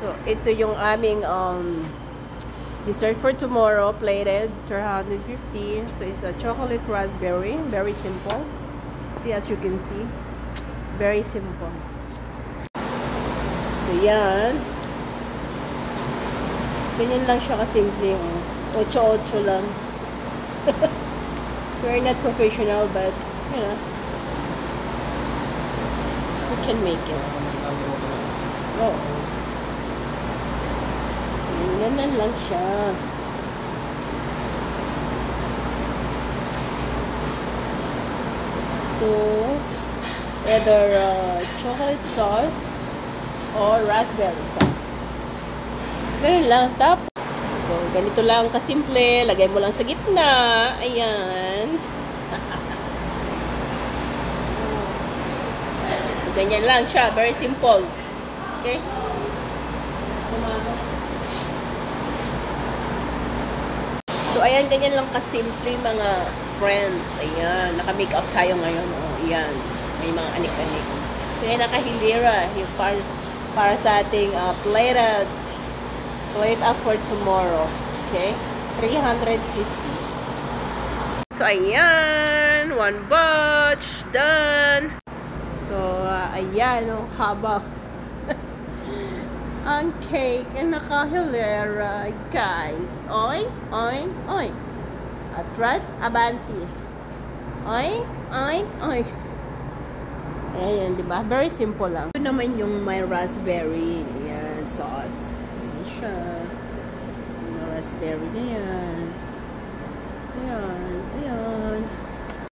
So, ito yung aming dessert for tomorrow, plated, 350. So, it's a chocolate raspberry. Very simple. See, as you can see. Very simple. So, yan. Ganyan lang siya kasimple. 8-8 lang. We're not professional, but, you know, we can make it. Oh. Ganyan lang siya. So, either chocolate sauce or raspberry sauce. Ganun lang. Tapos, so, ganito lang kasimple. Lagay mo lang sa gitna. Ayan. So, ganyan lang siya. Very simple. Okay? So, ayan. Ganyan lang kasimple mga friends. Ayan. Naka-make up tayo ngayon. Oh, ayan. May mga anik-anik. So, ayan. Nakahilira. Yung para sa ating plated plate up for tomorrow. Okay? 350. So, ayan. One batch. Done. So, ayan. Oh, haba. Ang cake ay nakahilera, guys. Oink, oink, oink. Atras, abanti. Oink, oink, oink. Ayan, diba? Very simple lang. Ito naman yung may raspberry. Ayan, sauce. Siya. Yung raspberry na yan. Ayan.